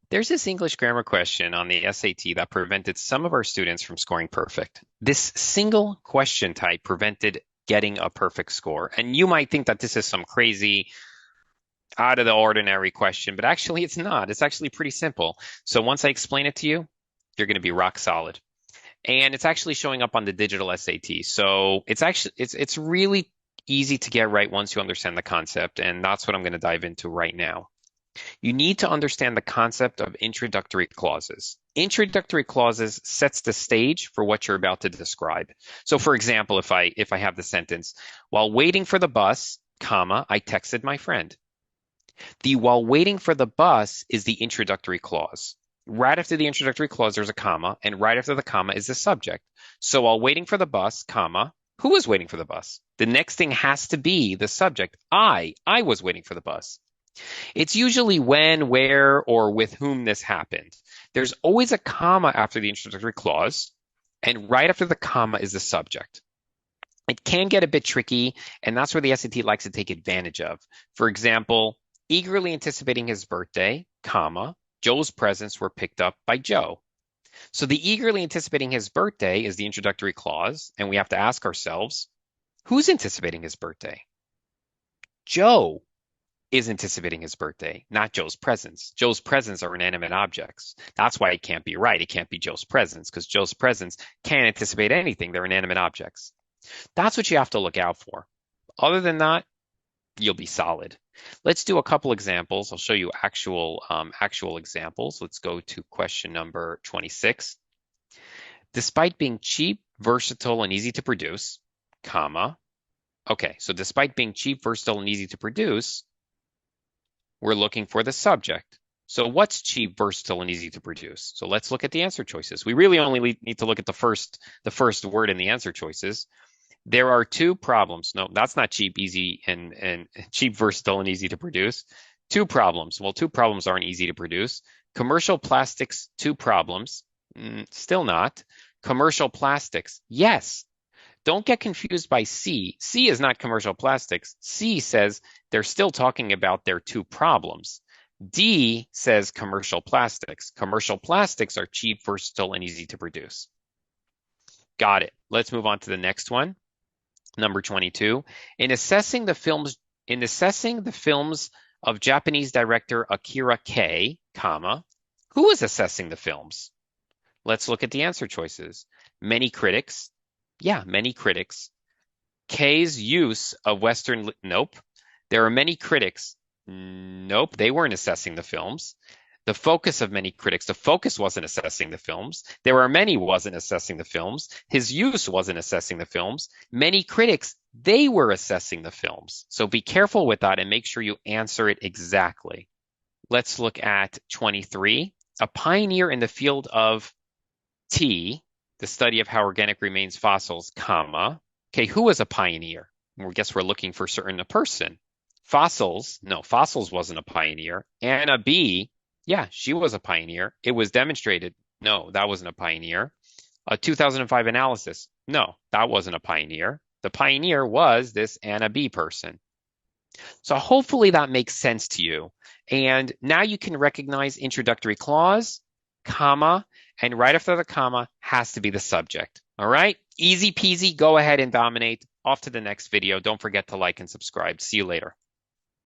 There's this English grammar question on the SAT that prevented some of our students from scoring perfect. This single question type prevented getting a perfect score. And you might think that this is some crazy, out of the ordinary question, but actually it's not. It's actually pretty simple. So once I explain it to you, you're going to be rock solid. And it's actually showing up on the digital SAT. So it's really easy to get right once you understand the concept, and that's what I'm going to dive into right now. You need to understand the concept of introductory clauses. Introductory clauses sets the stage for what you're about to describe. So for example, if I have the sentence, while waiting for the bus, comma, I texted my friend. The while waiting for the bus is the introductory clause. Right after the introductory clause, there's a comma, and right after the comma is the subject. So while waiting for the bus, comma, who was waiting for the bus? The next thing has to be the subject. I was waiting for the bus. It's usually when, where, or with whom this happened. There's always a comma after the introductory clause, and right after the comma is the subject. It can get a bit tricky, and that's where the SAT likes to take advantage of. For example, eagerly anticipating his birthday, comma, Joe's presents were picked up by Joe. So the eagerly anticipating his birthday is the introductory clause, and we have to ask ourselves, who's anticipating his birthday? Joe is anticipating his birthday, not Joe's presents. Joe's presents are inanimate objects. That's why it can't be right. It can't be Joe's presents because Joe's presents can't anticipate anything. They're inanimate objects. That's what you have to look out for. Other than that, you'll be solid. Let's do a couple examples. I'll show you actual examples. Let's go to question number 26. Despite being cheap, versatile, and easy to produce, comma. Okay, so despite being cheap, versatile, and easy to produce, we're looking for the subject. So what's cheap, versatile, and easy to produce? So let's look at the answer choices. We really only need to look at the first word in the answer choices. There are two problems. No, that's not cheap, easy, and cheap, versatile, and easy to produce. Two problems. Well, two problems aren't easy to produce. Commercial plastics, two problems. Still not. Commercial plastics, yes. Don't get confused by C. C is not commercial plastics. C says they're still talking about their two problems. D says commercial plastics. Commercial plastics are cheap, versatile, and easy to produce. Got it. Let's move on to the next one. Number 22. In assessing the films of Japanese director Akira K, comma, who is assessing the films? Let's look at the answer choices. Many critics. Yeah, many critics. K's use of Western, nope. There are many critics. Nope, they weren't assessing the films. The focus of many critics, the focus wasn't assessing the films. There are many wasn't assessing the films. His use wasn't assessing the films. Many critics, they were assessing the films. So be careful with that and make sure you answer it exactly. Let's look at 23. A pioneer in the field of T, the study of how organic remains fossils, comma. Okay, who was a pioneer? I guess we're looking for a person. Fossils, no, fossils wasn't a pioneer. Anna B, yeah, she was a pioneer. It was demonstrated. No, that wasn't a pioneer. A 2005 analysis. No, that wasn't a pioneer. The pioneer was this Anna B person. So hopefully that makes sense to you. And now you can recognize introductory clause, comma, and right after the comma has to be the subject. All right? Easy peasy. Go ahead and dominate. Off to the next video. Don't forget to like and subscribe. See you later.